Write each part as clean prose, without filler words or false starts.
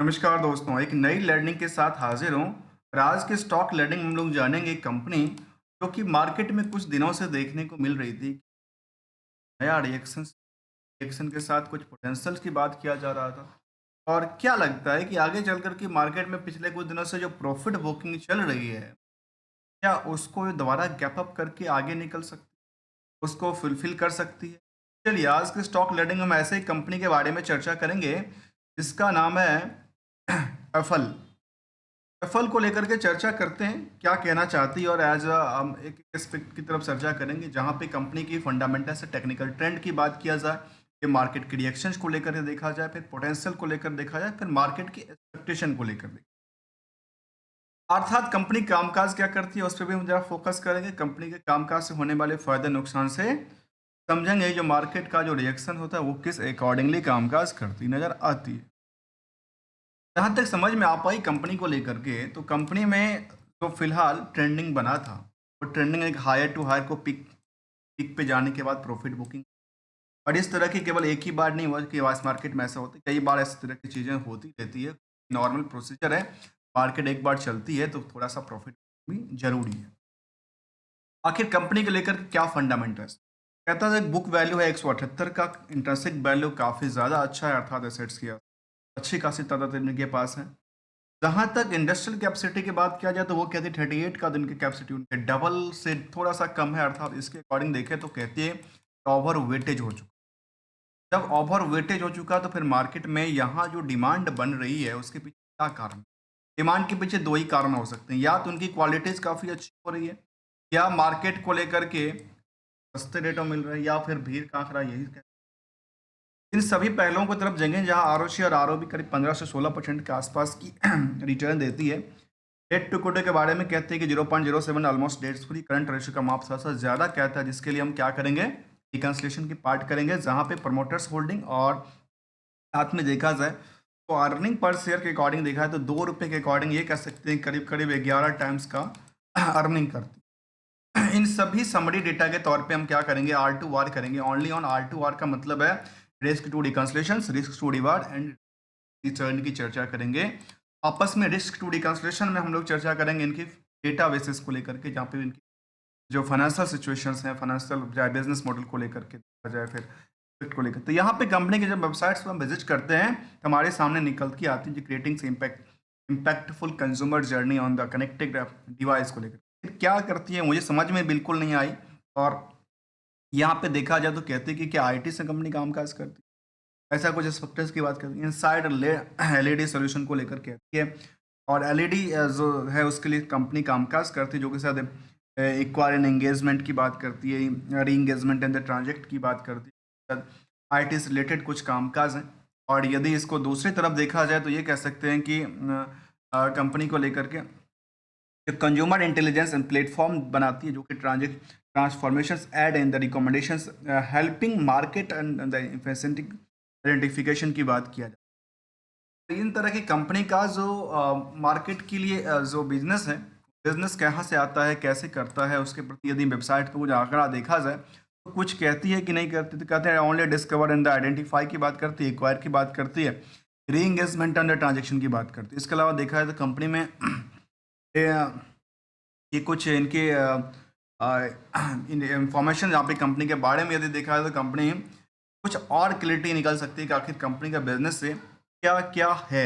नमस्कार दोस्तों, एक नई लर्निंग के साथ हाजिर हूँ। और आज के स्टॉक लर्निंग में हम लोग जानेंगे एक कंपनी जो कि मार्केट में कुछ दिनों से देखने को मिल रही थी। नया रिएक्शन के साथ कुछ पोटेंशियल की बात किया जा रहा था। और क्या लगता है कि आगे चल कर के मार्केट में पिछले कुछ दिनों से जो प्रॉफिट बुकिंग चल रही है, क्या उसको ये दोबारा गैप अप करके आगे निकल सकती है, उसको फुलफिल कर सकती है? चलिए, आज के स्टॉक लर्निंग में हम ऐसे ही कंपनी के बारे में चर्चा करेंगे जिसका नाम है एफल। एफएल को लेकर के चर्चा करते हैं, क्या कहना चाहती है, और एज हम एक एस्पेक्ट की तरफ चर्चा करेंगे जहां पे कंपनी की फंडामेंटल से टेक्निकल ट्रेंड की बात किया जाए, कि मार्केट की रिएक्शंस को लेकर के देखा जाए, फिर पोटेंशियल को लेकर देखा जाए, फिर मार्केट की एक्सपेक्टेशन को लेकर देखा, अर्थात कंपनी कामकाज क्या करती है उस पर भी हम जरा फोकस करेंगे। कंपनी के कामकाज से होने वाले फायदे नुकसान से समझेंगे जो मार्केट का जो रिएक्शन होता है वो किस अकॉर्डिंगली कामकाज करती नजर आती है। जहाँ तक समझ में आ पाई कंपनी को लेकर के, तो कंपनी में जो फिलहाल ट्रेंडिंग बना था, वो ट्रेंडिंग एक हायर टू हायर को पीक पीक पे जाने के बाद प्रॉफिट बुकिंग। और इस तरह की केवल एक ही बार नहीं हुआ कि वाइस मार्केट में ऐसा होता है, कई बार इस तरह की चीज़ें होती रहती है। नॉर्मल प्रोसीजर है। मार्केट एक बार चलती है तो थोड़ा सा प्रॉफिट भी जरूरी है। आखिर कंपनी को लेकर क्या फंडामेंटल्स कहता है, बुक वैल्यू है 178 का, इंटरेंसिक वैल्यू काफ़ी ज़्यादा अच्छा है, अर्थात एसेट्स की अच्छी खासी तादाद इनके पास है। जहाँ तक इंडस्ट्रियल कैपेसिटी की बात किया जाए तो वो कहती है 38 का दिन की कैपेसिटी उनके डबल से थोड़ा सा कम है, अर्थात इसके अकॉर्डिंग देखें तो कहती है ओवर वेटेज हो चुका। जब ओवर वेटेज हो चुका तो फिर मार्केट में यहाँ जो डिमांड बन रही है उसके पीछे क्या कारण? डिमांड के पीछे दो ही कारण हो सकते हैं, या तो उनकी क्वालिटीज काफ़ी अच्छी हो रही है, या मार्केट को लेकर के सस्ते रेटों मिल रहे हैं, या फिर भीड़ का आंकड़ा यही कहता है। इन सभी पहलुओं की तरफ जाएंगे जहां आरओसी और आरओबी करीब 15 से 16% के आसपास की रिटर्न देती है। डेट टू इक्विटी के बारे में कहते हैं कि 0.07 almost debts free, current ratio का माप थोड़ा सा ज़्यादा कहता है, जिसके लिए हम क्या करेंगे, रिकन्सलेशन की पार्ट करेंगे जहां पे प्रमोटर्स होल्डिंग और साथ में देखा जाए तो अर्निंग पर शेयर के अकॉर्डिंग देखा है तो 2 रुपये के अकॉर्डिंग ये कह सकते हैं करीब करीब 11 टाइम्स का अर्निंग करती है। इन सभी समरी डेटा के तौर पे हम क्या करेंगे, आर टू आर करेंगे। Only on R to R का मतलब है risk to reconciliation, risk to reward and return की चर्चा करेंगे। आपस में रिस्क टू रिकन्सलेशन में हम लोग चर्चा करेंगे इनकी डेटा बेसिस को लेकर के, जहाँ पे इनकी जो फाइनेंशियल सिचुएशंस हैं, फाइनेंशियल चाहे बिजनेस मॉडल को लेकर के देखा जाए, फिर प्रोडक्ट को लेकर। तो यहाँ पे कंपनी के जब वेबसाइट्स पर हम विजिट करते हैं तो हमारे सामने निकल के आती है creating impactful consumer journey on the connected device को लेकर। फिर क्या करती है मुझे समझ में बिल्कुल नहीं आई। और यहाँ पे देखा जाए तो कहते हैं कि क्या आईटी से कंपनी कामकाज करती है, ऐसा कुछ स्पेक्टर्स की बात करती है। इनसाइड एलईडी सोल्यूशन को लेकर कहती है, और एलईडी जो है उसके लिए कंपनी कामकाज करती है, जो कि शायद इक्वायर एंड एंगेजमेंट की बात करती है, री एंगेजमेंट एंड द ट्रांजेक्ट की बात करती है, आईटी से रिलेटेड कुछ कामकाज हैं। और यदि इसको दूसरी तरफ देखा जाए तो ये कह सकते हैं कि कंपनी को लेकर के कंज्यूमर इंटेलिजेंस एंड प्लेटफॉर्म बनाती है, जो कि transformations add in the recommendations helping market and the efficient identification की बात किया जाए। तीन तरह की कंपनी का जो मार्केट के लिए जो बिजनेस है, बिजनेस कहाँ से आता है, कैसे करता है, उसके प्रति यदि वेबसाइट पर कुछ आंकड़ा देखा जाए तो कुछ कहती है कि नहीं करती, तो कहते हैं only discover and the identify की बात करती है, एक्वायर की बात करती है, री एंगेजमेंट एंड ट्रांजेक्शन की बात करती है। इसके अलावा देखा है तो कंपनी में ये कुछ इनके इंफॉर्मेशन जहाँ पे कंपनी के बारे में यदि देखा है तो कंपनी कुछ और क्लियरिटी निकल सकती है कि आखिर कंपनी का बिजनेस से क्या क्या है।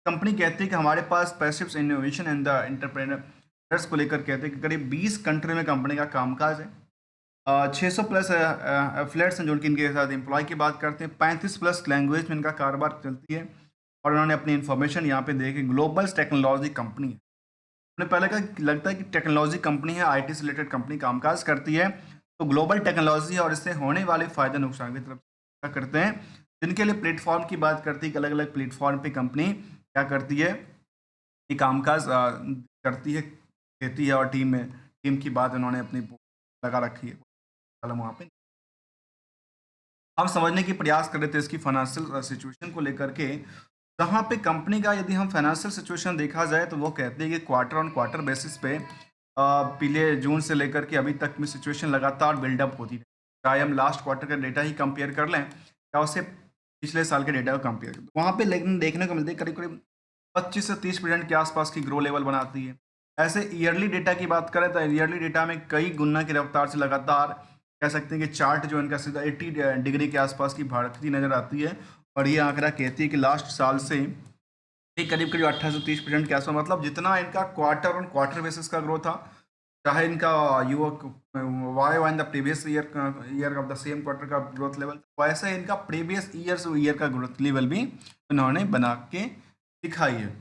कंपनी कहती है कि हमारे पास passives innovation and the entrepreneurs को लेकर कहते हैं कि करीब 20 कंट्री में कंपनी का कामकाज है। 600 प्लस एफिलिएट्स हैं जो इनके साथ एम्प्लॉय की बात करते हैं, 35 प्लस लैंग्वेज में इनका कारोबार चलती है। और उन्होंने अपनी इन्फॉर्मेशन यहाँ पे देखी, ग्लोबल टेक्नोलॉजी कंपनी है। उन्हें पहले का लगता है कि टेक्नोलॉजी कंपनी है, आईटी से रिलेटेड कंपनी कामकाज करती है, तो ग्लोबल टेक्नोलॉजी है और इससे होने वाले फायदे नुकसान की तरफ क्या करते हैं, जिनके लिए प्लेटफॉर्म की बात करती है कि अलग अलग प्लेटफॉर्म पे कंपनी क्या करती है, ये कामकाज करती है, देती है। और टीम की बात उन्होंने अपनी लगा रखी है कलम वहाँ पे। हम समझने की प्रयास कर रहे थे इसकी फाइनेंशियल सिचुएशन को लेकर के, जहाँ पे कंपनी का यदि हम फाइनेंशियल सिचुएशन देखा जाए तो वो कहते हैं कि क्वार्टर ऑन क्वार्टर बेसिस पे पिछले जून से लेकर के अभी तक में सिचुएशन लगातार बिल्डअप होती है। चाहे हम लास्ट क्वार्टर का डेटा ही कंपेयर कर लें या उससे पिछले साल के डेटा को कंपेयर करें, तो वहाँ पे लेकिन देखने को मिलती है करीब करीब 25 से 30% के आसपास की ग्रो लेवल बनाती है। ऐसे ईयरली डेटा की बात करें तो ईयरली डेटा में कई गुना की रफ्तार से लगातार कह सकते हैं कि चार्ट जो इनका सीधा 80 डिग्री के आसपास की बढ़ती नजर आती है। और ये आंकड़ा कहती है कि लास्ट साल से ये करीब करीब 28 से 30% के आसपास, मतलब जितना इनका क्वार्टर ऑन क्वार्टर बेसिस का ग्रोथ था, चाहे इनका युवक Y one the previous year of the same quarter का ग्रोथ लेवल, वैसे इनका प्रीवियस ईयर का ग्रोथ लेवल भी इन्होंने बना के दिखाई है।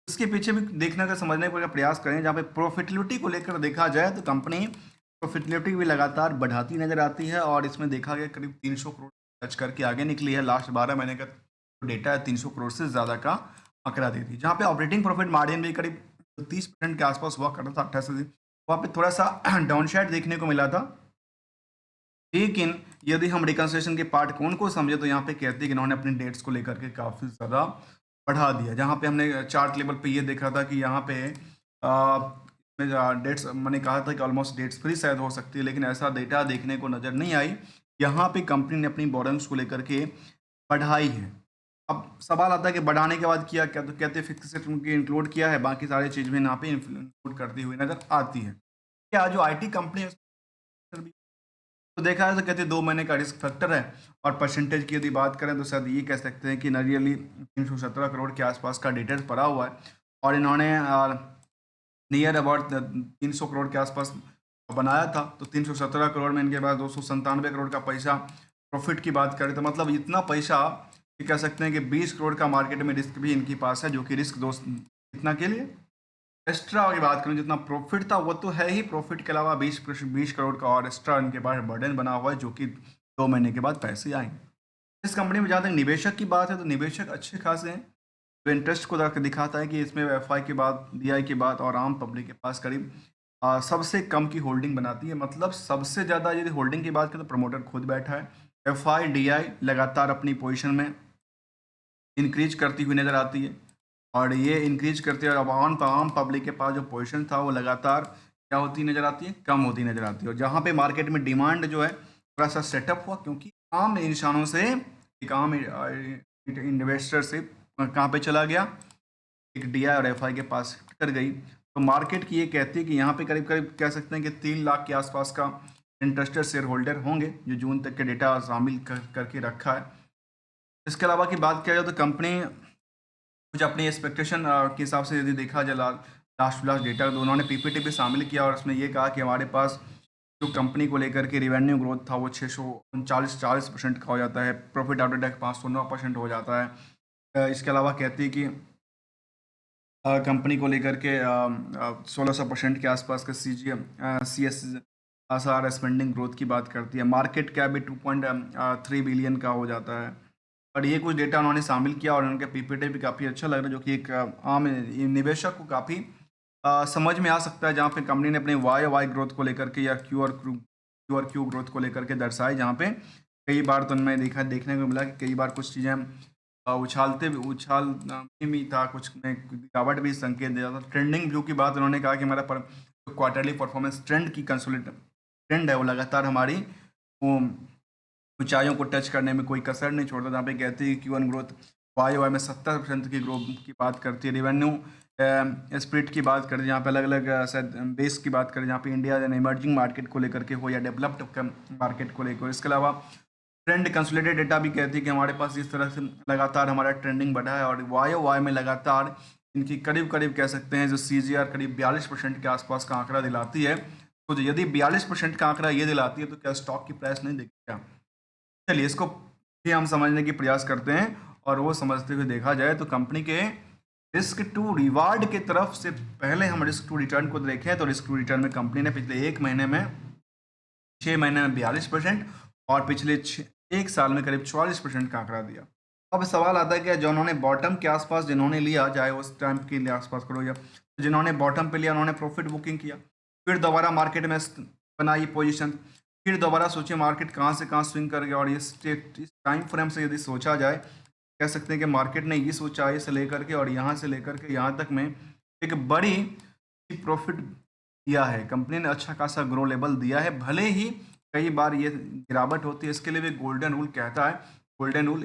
इसके पीछे भी देखने का समझने का प्रयास करें, जहाँ पे प्रॉफिटेबिलिटी को लेकर देखा जाए तो कंपनी प्रॉफिटेबिलिटी भी लगातार बढ़ाती नजर आती है और इसमें देखा गया करीब 300 करोड़ टच करके आगे निकली है। लास्ट 12 महीने का जो डेटा है 300 करोड़ से ज़्यादा का आंकड़ा देती है, जहाँ पे ऑपरेटिंग प्रॉफिट मार्जिन भी करीब 30% के आसपास हुआ करता था 28 से, वहाँ पे थोड़ा सा डाउन साइड देखने को मिला था। लेकिन यदि हम रिकंस्ट्रक्शन के पार्ट को उनको समझे तो यहाँ पे कहते हैं कि इन्होंने अपने डेट्स को लेकर के काफ़ी ज़्यादा बढ़ा दिया। जहाँ पे हमने चार्ट लेवल पे ये देखा था कि यहाँ पे डेट्स मैंने कहा था कि ऑलमोस्ट डेट्स फ्री शायद हो सकती है, लेकिन ऐसा डेटा देखने को नज़र नहीं आई। यहाँ पे कंपनी ने अपनी बोरोइंग्स को लेकर के बढ़ाई है। अब सवाल आता है कि बढ़ाने के बाद किया क्या, तो कहते हैं फिक्स उनकी इंक्लूड किया है, बाकी सारी चीज़ भी यहाँ पे इंक्लूड करती हुई नज़र आती है। क्या जो आईटी कंपनी है तो देखा है तो कहते हैं 2 महीने का रिस्क फैक्टर है। और परसेंटेज की यदि बात करें तो शायद ये कह सकते हैं कि नियरली 317 करोड़ के आसपास का डिटेल्स पड़ा हुआ है। और इन्होंने नियर अबाउट 300 करोड़ के आसपास बनाया था, तो 317 करोड़ में इनके पास 297 करोड़ का पैसा प्रॉफिट की बात करें तो मतलब इतना पैसा ये कह सकते हैं कि 20 करोड़ का मार्केट में रिस्क भी इनके पास है, जो कि रिस्क दोस्त इतना के लिए एक्स्ट्रा की बात करूं जितना प्रॉफिट था वो तो है ही, प्रॉफिट के अलावा 20 करोड़ का और एक्स्ट्रा इनके पास बर्डन बना हुआ है, जो कि 2 महीने के बाद पैसे आएंगे। इस कंपनी में जहाँ तक निवेशक की बात है तो निवेशक अच्छे खासे हैं, जो इंटरेस्ट को दिखाता है कि इसमें एफआई के बाद, डीआई के बाद और आम पब्लिक के पास करीब सबसे कम की होल्डिंग बनाती है। मतलब सबसे ज़्यादा यदि होल्डिंग की बात करें तो प्रमोटर खुद बैठा है। एफआई डीआई लगातार अपनी पोजीशन में इंक्रीज करती हुई नज़र आती है और ये इंक्रीज करते हैं। अब आम पब्लिक के पास जो पोजीशन था वो लगातार क्या होती नज़र आती है, कम होती नज़र आती है। और जहाँ पे मार्केट में डिमांड जो है थोड़ा सा सेटअप हुआ, क्योंकि आम इंसानों से एक आम इन्वेस्टर से कहाँ पे चला गया, एक डीआई और एफआई के पास शिफ्ट कर गई। तो मार्केट की ये कहती है कि यहाँ पे करीब करीब कह सकते हैं कि 3 लाख के आसपास का इंटरेस्टेड शेयर होल्डर होंगे, जो जून तक के डेटा शामिल करके रखा है। इसके अलावा की बात किया जाए तो कंपनी कुछ अपनी एक्सपेक्टेशन के हिसाब से यदि देखा जाए लास्ट लास्ट डेटा तो उन्होंने पीपीटी भी शामिल किया और उसमें ये कहा कि हमारे पास जो कंपनी को लेकर के रिवेन्यू ग्रोथ था वो 639 40% का हो जाता है, प्रॉफिट आफ्टर टैक्स 509% हो जाता है। इसके अलावा कहती है कि कंपनी को लेकर के 1600% के आसपास का C S R spending growth की बात करती है। मार्केट कैप भी 2.3 बिलियन का हो जाता है। और ये कुछ डेटा उन्होंने शामिल किया और उनके पीपीटी भी काफ़ी अच्छा लग रहा है, जो कि एक आम निवेशक को काफ़ी समझ में आ सकता है, जहाँ पे कंपनी ने अपने वाई ग्रोथ को लेकर के या क्यू ग्रोथ को लेकर के दर्शाई, जहाँ पे कई बार तो उनमें देखने को मिला कि कई बार कुछ चीज़ें उछाल में था, कुछ में गिरावट भी संकेत दिया था। ट्रेंडिंग व्यू की बात उन्होंने कहा कि हमारा क्वार्टरली परफॉर्मेंस ट्रेंड की ट्रेंड है वो लगातार हमारी वो ऊंचाइयों को टच करने में कोई कसर नहीं छोड़ता। जहाँ पे कहती है Q1 ग्रोथ वाई में 70% की ग्रोथ की बात करती है। रेवेन्यू स्प्लिट की बात करें, जहाँ पे अलग अलग शायद बेस की बात करें, जहाँ पे इंडिया एंड इमर्जिंग मार्केट को लेकर के हो या डेवलप्ड मार्केट को लेकर। इसके अलावा ट्रेंड कंसोलिडेटेड डेटा भी कहती है कि हमारे पास इस तरह से लगातार हमारा ट्रेंडिंग बढ़ा है और वाई में लगातार इनकी करीब करीब कह सकते हैं जो CAGR करीब 42% के आसपास का आंकड़ा दिलाती है। तो यदि 42% का आंकड़ा ये दिलाती है तो क्या स्टॉक की प्राइस नहीं दिखेगा? चलिए इसको भी हम समझने की प्रयास करते हैं और वो समझते हुए देखा जाए तो कंपनी के रिस्क टू रिवार्ड की तरफ से पहले हम रिस्क टू रिटर्न को देखें तो रिस्क टू रिटर्न में कंपनी ने पिछले 1 महीने में 6 महीने में 42% और पिछले 1 साल में करीब 44% का आंकड़ा दिया। अब सवाल आता है कि जो उन्होंने बॉटम के आसपास जिन्होंने लिया, चाहे उस टाइम के लिए आसपास करो या जिन्होंने बॉटम पे लिया, उन्होंने प्रॉफिट बुकिंग किया, फिर दोबारा मार्केट में बनाई पोजीशन, फिर दोबारा सोचिए मार्केट कहाँ से कहाँ स्विंग कर गया। और इस टाइम फ्रेम से यदि सोचा जाए, कह सकते हैं कि मार्केट ने इस ऊंचाई से लेकर के और यहाँ से लेकर के यहाँ तक में एक बड़ी प्रॉफिट दिया है। कंपनी ने अच्छा खासा ग्रो लेवल दिया है, भले ही कई बार ये गिरावट होती है। इसके लिए भी गोल्डन रूल कहता है, गोल्डन रूल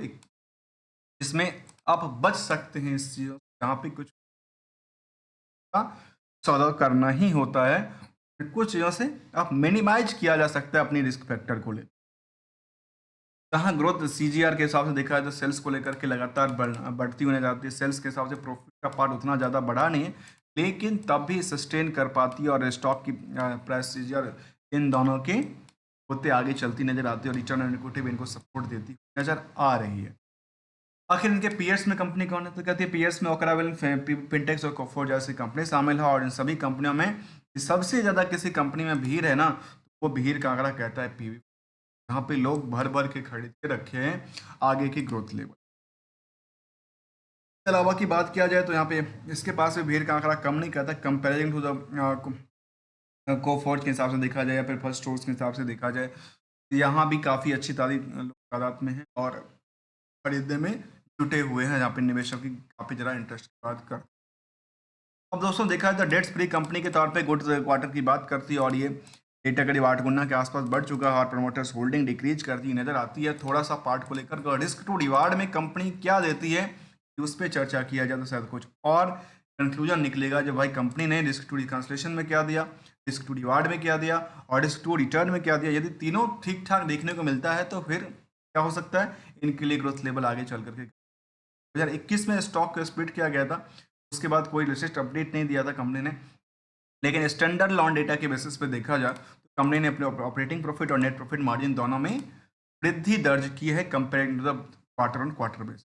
जिसमें आप बच सकते हैं इस चीज़ों से यहाँ पे कुछ का सौदा करना ही होता है। कुछ चीज़ों से आप मिनिमाइज किया जा सकता है अपनी रिस्क फैक्टर को लेकर। जहाँ ग्रोथ सीजीआर के हिसाब से देखा जाए तो सेल्स को लेकर के लगातार बढ़ती होने जाती है। सेल्स के हिसाब से प्रॉफिट का पार्ट उतना ज़्यादा बढ़ा नहीं है, लेकिन तब भी सस्टेन कर पाती है और स्टॉक की प्राइस सीजीआर इन दोनों के होते आगे चलती नजर आती है और रिटर्न ऑन इक्विटी भी इनको सपोर्ट देती नजर आ रही है। आखिर इनके पीयर्स में कंपनी कौन है, तो कहती है पीयर्स में ओकरावेल, फिनटेक्स और कोफोर जैसी कंपनी शामिल है और इन सभी कंपनियों में सबसे ज़्यादा किसी कंपनी में भीड़ है ना, तो वो भीड़ का आंकड़ा कहता है पीवी, यहाँ पे लोग भर भर के खरीद के रखे हैं आगे की ग्रोथ लेवल। इसके अलावा की बात किया जाए तो यहाँ पे इसके पास भी भीड़ का आंकड़ा कम नहीं कहता, कंपेरिजन टू द कोफोर्ज के हिसाब से देखा जाए या फिर फर्स्ट स्टोर्स के हिसाब से देखा जाए, यहाँ भी काफ़ी अच्छी तादाद में है और खरीदने में जुटे हुए हैं, यहाँ पे निवेशक की काफ़ी ज़्यादा इंटरेस्ट की बात कर। अब दोस्तों देखा जाए तो डेट्स फ्री कंपनी के तौर पे गुड क्वार्टर की बात करती है और ये डेटा करीब 8 गुना के आसपास बढ़ चुका है और प्रमोटर्स होल्डिंग डिक्रीज करती नजर आती है। थोड़ा सा पार्ट को लेकर रिस्क टू रिवार्ड में कंपनी क्या देती है उस पर चर्चा किया जाए तो शायद कुछ और कंक्लूजन निकलेगा। जब भाई कंपनी ने रिस्क टू रिकन्सलेशन में क्या दिया, रिस्क टू रिवार्ड में क्या दिया और रिस्क टू रिटर्न में क्या दिया, यदि तीनों ठीक ठाक देखने को मिलता है तो फिर क्या हो सकता है, इनके लिए ग्रोथ लेवल आगे चल करके 2021 में स्टॉक स्प्लिट किया गया था, उसके बाद कोई लेटेस्ट अपडेट नहीं दिया था कंपनी ने, लेकिन स्टैंडर्ड लॉन डेटा के बेसिस पे देखा जाए तो कंपनी ने अपने ऑपरेटिंग प्रॉफिट और नेट प्रॉफिट मार्जिन दोनों में वृद्धि दर्ज की है comparing to the quarter on quarter basis.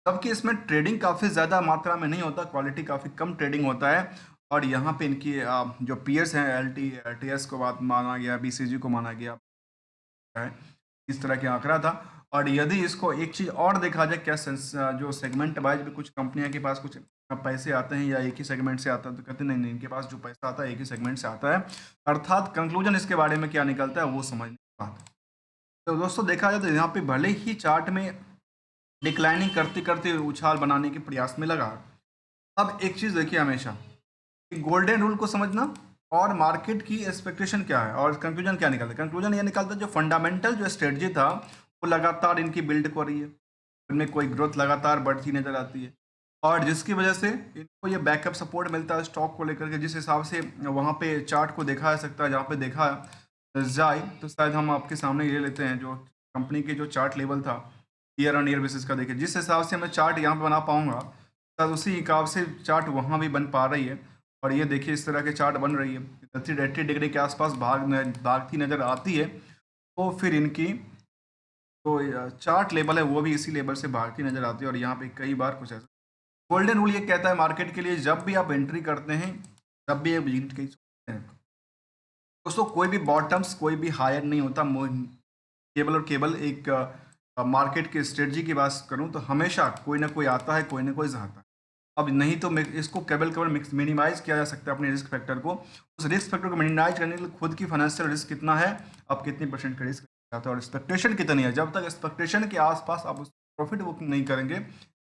जबकि इसमें ट्रेडिंग काफ़ी ज़्यादा मात्रा में नहीं होता, क्वालिटी काफ़ी कम ट्रेडिंग होता है और यहाँ पे इनकी जो पीयर्स हैं LTS को बात माना गया, BCG को माना गया है, इस तरह के आंकड़ा था। और यदि इसको एक चीज़ और देखा जाए क्या जो सेगमेंट वाइज भी कुछ कंपनियों के पास कुछ पैसे आते हैं या एक ही सेगमेंट से आता है, तो कहते हैं नहीं नहीं इनके पास जो पैसा आता है एक ही सेगमेंट से आता है, अर्थात कंक्लूजन इसके बारे में क्या निकलता है वो समझने की बात है। तो दोस्तों देखा जाए तो यहाँ पे भले ही चार्ट में डिक्लाइनिंग करते करते उछाल बनाने के प्रयास में लगा, अब एक चीज़ देखिए हमेशा गोल्डन रूल को समझना और मार्केट की एक्सपेक्टेशन क्या है और कंक्लूजन क्या निकलता है। कंक्लूजन ये निकलता है जो फंडामेंटल जो स्ट्रेटजी था वो लगातार इनकी बिल्ड हो रही है, इनमें कोई ग्रोथ लगातार बढ़ती नजर आती है और जिसकी वजह से इनको ये बैकअप सपोर्ट मिलता है स्टॉक को लेकर के। जिस हिसाब से वहाँ पे चार्ट को देखा जा सकता है, जहाँ पे देखा जाए तो शायद हम आपके सामने ये लेते हैं जो कंपनी के जो चार्ट लेवल था ईयर ऑन ईयर बेसिस का, देखिए जिस हिसाब से मैं चार्ट यहाँ पे बना पाऊंगा शायद उसी हिसाब से चार्ट वहाँ भी बन पा रही है। और ये देखिए इस तरह के चार्ट बन रही है 80 डिग्री के आसपास भागती नजर आती है, तो फिर इनकी तो चार्ट लेवल है वो भी इसी लेवल से भागती नजर आती है। और यहाँ पे कई बार कुछ ऐसा गोल्डन रूल ये कहता है मार्केट के लिए जब भी आप एंट्री करते हैं जब भी आप विजिट हैं दोस्तों, कोई भी बॉटम्स कोई भी हायर नहीं होता। केवल और केवल एक मार्केट की स्ट्रेटजी की बात करूं तो हमेशा कोई ना कोई आता है कोई ना कोई जाता है। अब नहीं तो इसको केवल केवल मिनिमाइज किया जा सकता है अपने रिस्क फैक्टर को। उस रिस्क फैक्टर को मिनिमाइज करने के लिए खुद की फाइनेंशियल रिस्क कितना है, अब कितनी परसेंट का रिस्क जाता है और एक्सपेक्टेशन कितनी है। जब तक एक्सपेक्टेशन के आसपास आप उस प्रॉफिट बुक नहीं करेंगे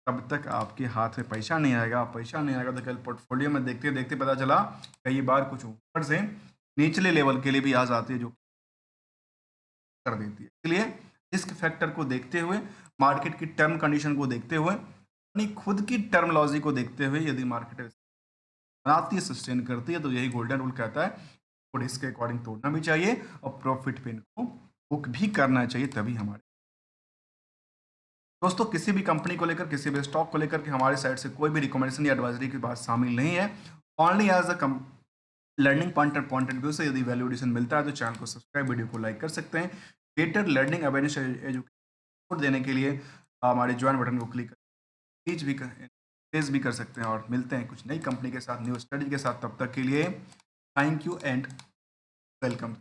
तब तक आपके हाथ में पैसा नहीं आएगा। पैसा नहीं आएगा तो कल पोर्टफोलियो में देखते देखते पता चला कई बार कुछ ऊपर से निचले लेवल के लिए भी आ जाती है जो कर देती है। इसलिए रिस्क फैक्टर को देखते हुए, मार्केट की टर्म कंडीशन को देखते हुए, अपनी खुद की टर्मोलॉजी को देखते हुए यदि मार्केट बनाती है सस्टेन करती है तो यही गोल्डन रूल कहता है तो रिस्क के अकॉर्डिंग तोड़ना भी चाहिए और प्रॉफिट पे इनको बुक भी करना चाहिए, तभी हमारे दोस्तों किसी भी कंपनी को लेकर किसी भी स्टॉक को लेकर के हमारे साइड से कोई भी रिकमेंडेशन या एडवाइजरी की बात शामिल नहीं है। Only as a learning point of view से यदि वैल्यूएडिशन मिलता है तो चैनल को सब्सक्राइब, वीडियो को लाइक कर सकते हैं। बेटर लर्निंग अवेयरनेस एजुकेशन देने के लिए हमारे ज्वाइन बटन को क्लिक कर पेज भी कर सकते हैं और मिलते हैं कुछ नई कंपनी के साथ, न्यू स्टडी के साथ। तब तक के लिए थैंक यू एंड वेलकम।